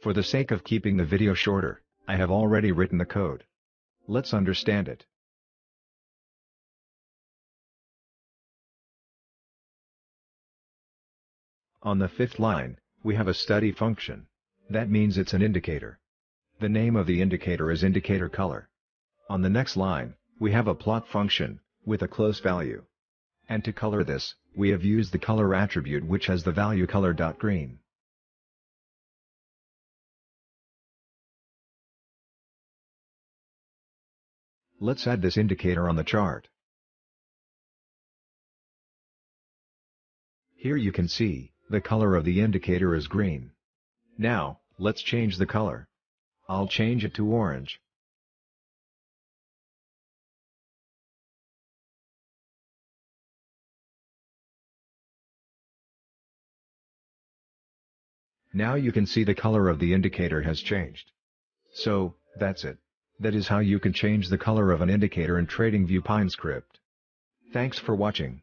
For the sake of keeping the video shorter, I have already written the code. Let's understand it. On the fifth line, we have a study function. That means it's an indicator. The name of the indicator is indicator color. On the next line, we have a plot function, with a close value. And to color this, we have used the color attribute which has the value color.green. Let's add this indicator on the chart. Here you can see, the color of the indicator is green. Now, let's change the color. I'll change it to orange. Now you can see the color of the indicator has changed. So, that's it. That is how you can change the color of an indicator in TradingView Pine script. Thanks for watching.